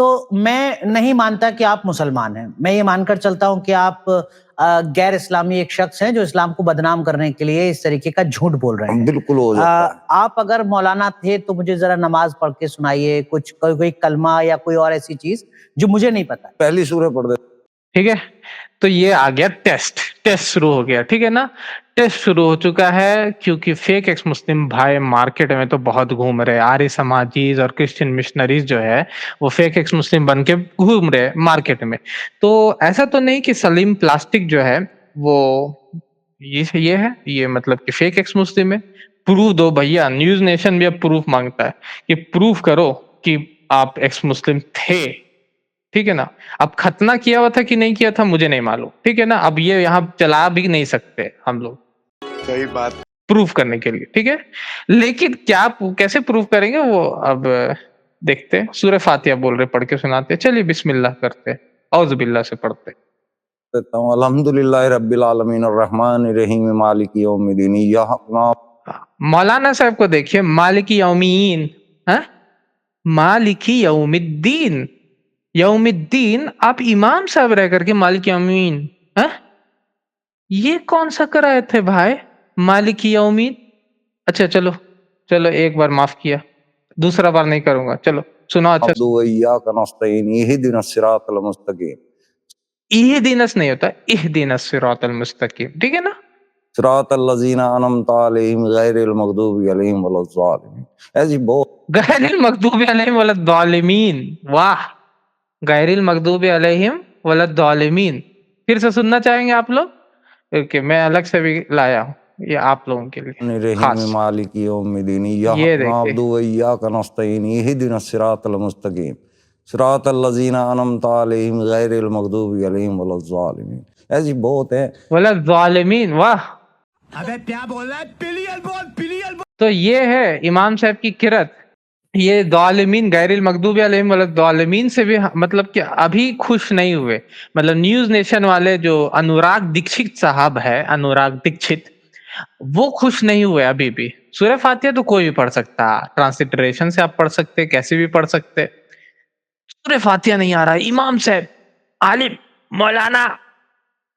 तो मैं नहीं मानता कि आप मुसलमान हैं। मैं ये मानकर चलता हूँ कि आप गैर इस्लामी एक शख्स हैं जो इस्लाम को बदनाम करने के लिए इस तरीके का झूठ बोल रहे हैं। बिल्कुल हो जाता है। आप अगर मौलाना थे तो मुझे ज़रा नमाज़ पढ़ के सुनाइए, कुछ कोई कलमा या कोई और ऐसी चीज़ जो मुझे नहीं पता। पहली सूरह पढ़ दे। ठीक है, तो ये आ गया टेस्ट शुरू हो गया, ठीक है ना। टेस्ट शुरू हो चुका है क्योंकि फेक एक्स मुस्लिम भाई मार्केट में तो बहुत घूम रहे हैं। आर्य समाजीज और क्रिश्चियन मिशनरीज जो है वो फेक एक्स मुस्लिम बन के घूम रहे हैं मार्केट में। तो ऐसा तो नहीं कि सलीम प्लास्टिक जो है वो ये है, ये मतलब कि फेक एक्स मुस्लिम है। प्रूफ दो भैया, न्यूज नेशन भी अब प्रूफ मांगता है कि प्रूफ करो कि आप एक्स मुस्लिम थे, ठीक है ना। अब खतना किया हुआ था कि नहीं किया था मुझे नहीं मालूम, ठीक है ना। अब ये यहाँ चला भी नहीं सकते हम लोग, सही बात। प्रूफ करने के लिए, ठीक है। लेकिन क्या कैसे प्रूफ करेंगे वो अब देखते हैं। सूरह फातिहा बोल रहे, पढ़ के सुनाते। चलिए बिस्मिल्लाह करते, औज़ु बिल्लाह से पढ़ते। अल्हम्दुलिल्लाह रब्बिल आलमीन अर्रहमानिर रहीम मालिकी यौमिद्दीन। मौलाना साहब को देखिए, मालिकी यौमीन, हाँ, मालिकी यौमिद्दीन। यौमिद्दीन आप इमाम साहब रह करके मालिक यौमीन, हाँ? ये कौन सा कराए थे भाई, मालिक यौमीन। अच्छा चलो चलो, एक बार माफ किया, दूसरा बार नहीं करूंगा। चलो सुनो। अच्छा इहदिनस नहीं होता, इहदिनस सिरातल मुस्तकीम, ठीक है ना। सिरातल लज़ीना अनअमता अलैहिम गैरिल मग़दूबि अलैहिम वलज़्ज़ालिमीन। ऐसी बहुत गैरिल मग़दूबि अलैहिम वलज़्ज़ालिमीन। वाह, गैरिल मग़दूबि अलैहिम वलज़्ज़ालिमीन। फिर से सुनना चाहेंगे आप लोग? ओके, मैं अलग से भी लाया हूँ ये आप लोगों के लिए खास। मालिकी यौमिद्दीन ये देखिए, नअब्दु व इय्याका नस्तईन इहदिनस सिरातल मुस्तकीम सिरातल लज़ीना अनअमता अलैहिम गैरिल मग़दूबि अलैहिम वलज़्ज़ालिमीन। ऐसी बहुत है। वलज़्ज़ालिमीन। वाह, अबे क्या बोल रहा है? पिलियल बोल, पिलियल बोल। तो ये है इमाम साहब की किरत। ये ज़ालिमीन, गैरिल मग़दूबि अलैहिम वलज़्ज़ालिमीन से भी मतलब कि अभी खुश नहीं हुए। मतलब न्यूज नेशन वाले जो अनुराग दीक्षित साहब है, अनुराग दीक्षित, वो खुश नहीं हुए अभी भी। सूरह फातिहा तो कोई भी पढ़ सकता, ट्रांसलिटरेशन से आप पढ़ सकते, कैसे भी पढ़ सकते। सूरह फातिहा नहीं आ रहा है। इमाम साहब, आलिम, मौलाना,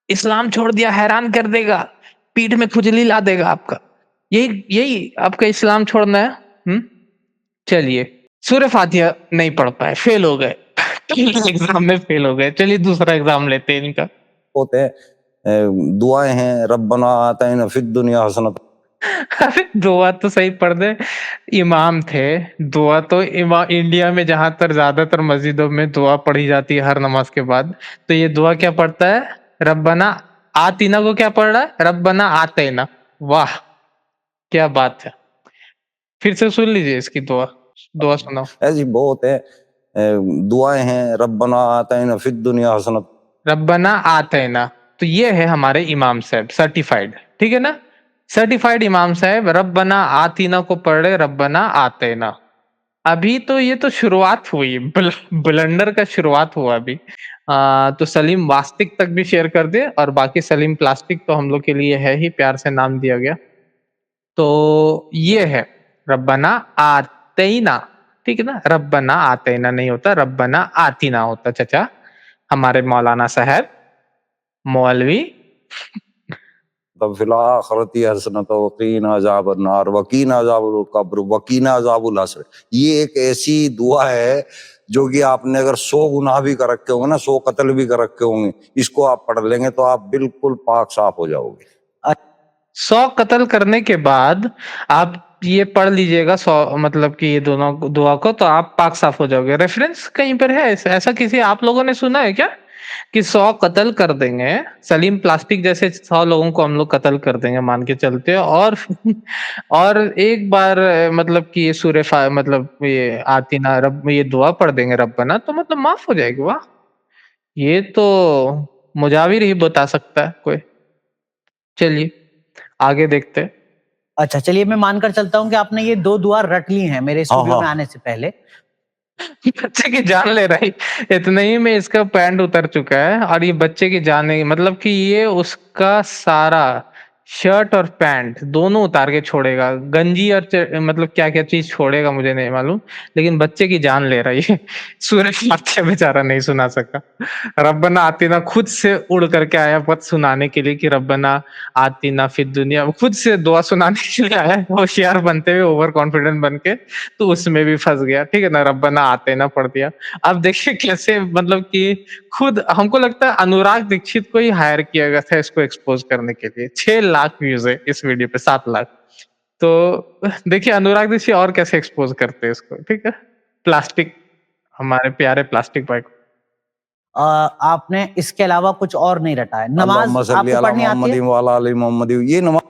इस्लाम छोड़ दिया, हैरान कर देगा, पीठ में खुजली ला देगा आपका। यही यही आपका इस्लाम छोड़ना है? चलिए, सूरह फातिहा नहीं पढ़ पाए, फेल हो गए एग्जाम में फेल हो गए। चलिए दूसरा एग्जाम लेते हैं इनका। होते हैं दुआएं हैं, रब्बना आतिना फिद दुनिया हसनत। अरे दुआ तो सही पढ़ दे, इमाम थे। दुआ तो इंडिया में जहां तक ज्यादातर मस्जिदों में दुआ पढ़ी जाती है हर नमाज के बाद। तो ये दुआ क्या पढ़ता है? रब्बना आतीना को क्या पढ़ रहा है? रब्बना आतेना। वाह, क्या बात है। फिर से सुन लीजिए इसकी दुआ, दुआ सुनाओ। ऐसी बहुत है दुआएं हैं, रब्बना आतिना फिद दुनिया हसनत। रब्बना आतेना, तो ये है हमारे इमाम साहब सर्टिफाइड, ठीक है ना। सर्टिफाइड इमाम साहब रब्बना आतीना को पढ़ रहे, रब्बना आतेना। अभी तो ये तो शुरुआत हुई, ब्लंडर का शुरुआत हुआ अभी। तो सलीम वास्तिक तक भी शेयर कर दे, और बाकी सलीम प्लास्टिक तो हम लोग के लिए है ही, प्यार से नाम दिया गया। तो ये है रब्बना आतेना, ठीक है ना। रब्बना आतेना नहीं होता, रब्बना आतीना होता। चाचा हमारे मौलाना साहब मौलवी तब फिल आखिरति हसनत वकीना अज़ाबन नार वकीना अज़ाबुल कब्र वकीना अज़ाबुल हश्र। ये एक ऐसी दुआ है जो कि आपने अगर 100 गुनाह भी कर रखे होंगे ना, 100 कत्ल भी कर रखे होंगे, इसको आप पढ़ लेंगे तो आप बिल्कुल पाक साफ हो जाओगे। 100 कत्ल करने के बाद आप ये पढ़ लीजिएगा 100, मतलब कि ये दोनों दुआ को, तो आप पाक साफ हो जाओगे। रेफरेंस कहीं पर है ऐसा किसी आप लोगों ने सुना है क्या कि 100 कत्ल कर देंगे, सलीम प्लास्टिक जैसे 100 लोगों को हम लोग कत्ल कर देंगे मान के चलते, और और एक बार मतलब कि ये मतलब ये आतीना रब, ये दुआ पढ़ देंगे रब्बना, तो मतलब माफ हो जाएगी। वाह, ये तो मुजाविर ही बता सकता है कोई। चलिए आगे देखते हैं। अच्छा चलिए, मैं मानकर चलता हूँ कि आपने ये 2 दुआ रट ली हैं मेरे स्टूडियो में आने से पहले। बच्चे की जान ले रही, इतने ही में इसका पैंट उतर चुका है, और ये बच्चे की जान नहीं, मतलब कि ये उसका सारा शर्ट और पैंट दोनों उतार के छोड़ेगा, गंजी और मतलब क्या क्या चीज छोड़ेगा मुझे नहीं मालूम, लेकिन बच्चे की जान ले रहा है ये। सूर्य फातिहा बेचारा नहीं सुना सका। रब्बना आतिना खुद से उड़ करके आया पद सुनाने के लिए कि रब्बना आतिना फिद दुनिया, खुद से दुआ सुनाने के लिए आया होशियार बनते हुए, ओवर कॉन्फिडेंट बन के, तो उसमें भी फंस गया। ठीक है ना, रब्बना आते ना पढ़ दिया। अब देखिए कैसे मतलब कि खुद हमको लगता है अनुराग दीक्षित को ही हायर किया गया था इसको एक्सपोज करने के लिए। 6 लाख व्यूज है इस वीडियो पे, 7 लाख। तो देखिए अनुराग दीक्षित और कैसे एक्सपोज करते हैं इसको। ठीक है, प्लास्टिक, हमारे प्यारे प्लास्टिक भाई को। आपने इसके अलावा कुछ और नहीं रटा है? नमाज अल्लाहुम्मा सल्ली आपको अला पढ़नी आती मुहम्मदिन है? व अला आलि मुहम्मदिन, ये नमाज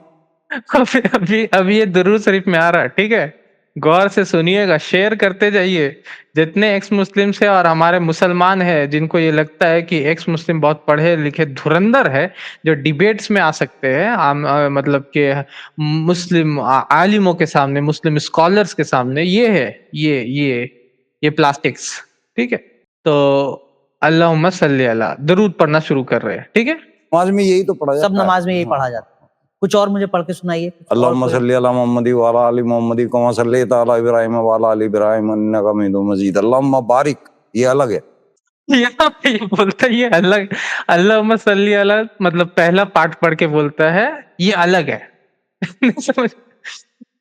अभी ये दुरूद शरीफ में आ रहा है। ठीक है, गौर से सुनिएगा, शेयर करते जाइए। जितने एक्स मुस्लिम से और हमारे मुसलमान हैं जिनको ये लगता है कि एक्स मुस्लिम बहुत पढ़े लिखे धुरंधर है, जो डिबेट्स में आ सकते हैं, मतलब कि मुस्लिम आलिमों के सामने, मुस्लिम स्कॉलर्स के सामने, ये है ये प्लास्टिक्स। ठीक है, तो अल्लाहुम्मा सल्ली अला दरूद पढ़ना शुरू कर रहे हैं। ठीक है, नमाज में यही तो पढ़ा जाता सब है। नमाज में यही पढ़ा जाता है। कुछ और मुझे पढ़ के सुनाइए। अल्लाहुम्मा सल्ली अला मुहम्मदिन व अला आलि मुहम्मदिन कमा सल्लैता अला इब्राहीम व अला आलि इब्राहीम इन्नका हमीदुम मजीद। अल्लाहुम्मा बारिक, ये अलग है। यहाँ पे ये बोलता है ये अलग, अल्लाहुम्मा सल्ली अला मतलब पहला पार्ट पढ़ के बोलता है ये अलग है। नहीं समझ,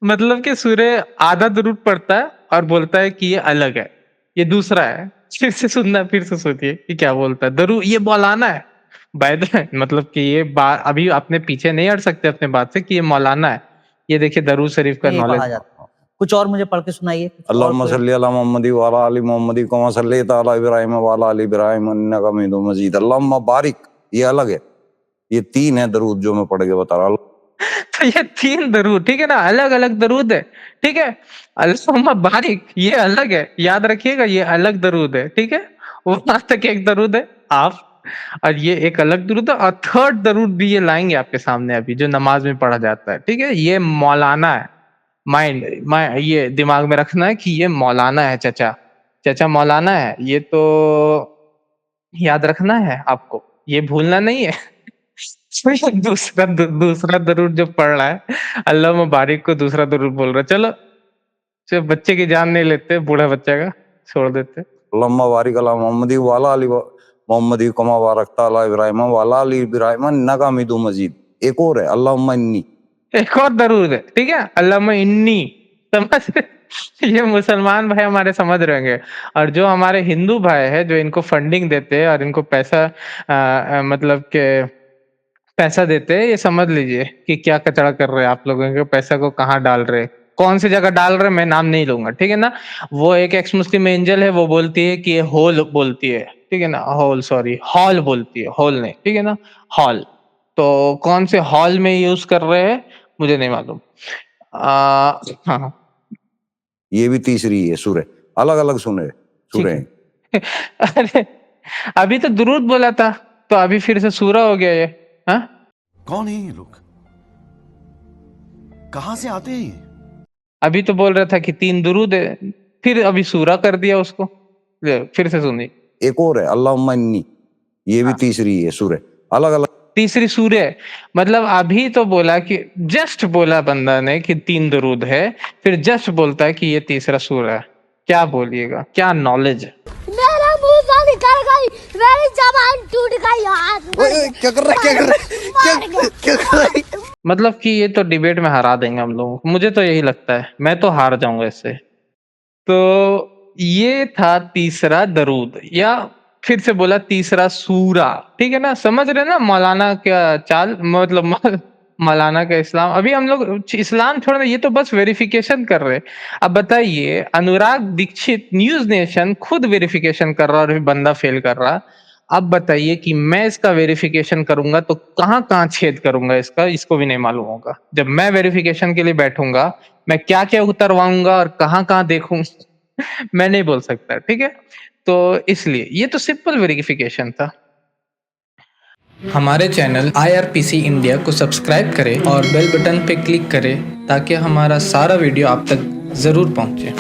मतलब कि सूर्य आधा दरूद पढ़ता है और बोलता है कि ये अलग है, ये दूसरा है। फिर से सुनना, फिर से सोचिए कि क्या बोलता है। दरूद ये मौलाना है मतलब कि ये बात अभी आपने पीछे नहीं हट सकते अपने बात से कि ये मौलाना है। ये देखिए दरूद शरीफ का यही नॉलेज। पढ़ा जाता है। कुछ और मुझे पढ़ के सुनाइए। अल्लाहुम्मा सल्ली अला मुहम्मदिन व अला आलि मुहम्मदिन कमा सल्लैता अला इब्राहीम व अला आलि इब्राहीम इन्नका हमीदुम मजीद। अल्लाहुम्मा बारिक, ये अलग है। ये 3 है दरूद जो मैं पढ़ के बता रहा हूँ। तो ये 3 दरूद, ठीक है ना, अलग अलग दरूद है। ठीक है, अल्लाहुम्मा बारिक ये अलग है, याद रखिएगा ये अलग दरूद है। ठीक है, वहां तक एक दरूद है आप, और ये एक अलग दरूद है, और थर्ड दरूद भी ये लाएंगे आपके सामने अभी, जो नमाज में पढ़ा जाता है। ठीक है, ये मौलाना है। माइंड ये दिमाग में रखना है कि ये मौलाना है, चचा मौलाना है, ये तो याद रखना है आपको, ये भूलना नहीं है। दूसरा दरूद जो पढ़ रहा है, अल्लाह मुबारक को दूसरा दरूद बोल रहा है। चलो बच्चे की जान नहीं लेते, बूढ़ा बच्चा का छोड़ देते। अल्लाहुम्मा बारिक अला मुहम्मदिन व अला आलि मुहम्मदिन कमा बारकता अला इब्राहीम व अला आलि इब्राहीम इन्नका हमीदुम मजीद। एक और है अल्लाहुम्मा इन्नी, एक और दरूद है। ठीक है, अल्लाहुम्मा इन्नी, समझ रहे? ये मुसलमान भाई हमारे समझ रहेंगे, और जो हमारे हिंदू भाई है जो इनको फंडिंग देते हैं और इनको पैसा मतलब के पैसा देते हैं, ये समझ लीजिए कि क्या कचरा कर रहे हैं आप लोगों के पैसा को, कहाँ डाल रहे, कौन सी जगह डाल रहे, मैं नाम नहीं लूंगा। ठीक है ना, वो एक एक्स मुस्लिम एंजल है, वो बोलती है कि ये होल बोलती है। ठीक है ना, होल, सॉरी हॉल बोलती है, होल नहीं। ठीक है ना, हॉल, तो कौन से हॉल में यूज कर रहे हैं मुझे नहीं मालूम। हाँ, ये भी तीसरी है सूरह, अलग अलग सुने सूरह। अरे अभी तो दुरूद बोला था, तो अभी फिर से सूरा हो गया ये। हाँ, कौन है ये लोग, कहां से आते हैं ये? अभी तो बोल रहा था कि 3 दुरूद है, फिर अभी सूरा कर दिया उसको। फिर से सुनिए, एक और है अल्लाहुम्मा इन्नी, ये भी तीसरी है सूरह, अलग अलग। तीसरी सूरह, मतलब अभी तो बोला कि जस्ट बोला बंदा ने कि 3 दुरूद है, फिर जस्ट बोलता है कि ये तीसरा सूरा है। क्या बोलिएगा, क्या नॉलेज है। मेरा मुंह से निकल गई, मेरी जबान टूट गई यार। क्या कर रहा है? मतलब कि ये तो डिबेट में हरा देंगे हम लोगों को, मुझे तो यही लगता है, मैं तो हार जाऊंगा इससे। तो ये था तीसरा दरूद, या फिर से बोला तीसरा सूरा। ठीक है ना, समझ रहे ना मौलाना का चाल, मतलब मौलाना का इस्लाम। अभी हम लोग इस्लाम छोड़ना, ये तो बस वेरिफिकेशन कर रहे। अब बताइए, अनुराग दीक्षित न्यूज नेशन खुद वेरिफिकेशन कर रहा और बंदा फेल कर रहा। अब बताइए कि मैं इसका वेरिफिकेशन करूंगा तो कहाँ कहाँ छेद करूंगा इसका, इसको भी नहीं मालूम होगा। जब मैं वेरिफिकेशन के लिए बैठूंगा, मैं क्या क्या उतरवाऊंगा और कहाँ कहाँ देखूंगा मैं नहीं बोल सकता। ठीक है, तो इसलिए ये तो सिंपल वेरिफिकेशन था। हमारे चैनल IRPC इंडिया को सब्सक्राइब करें और बेल बटन पे क्लिक करें ताकि हमारा सारा वीडियो आप तक जरूर पहुंचे।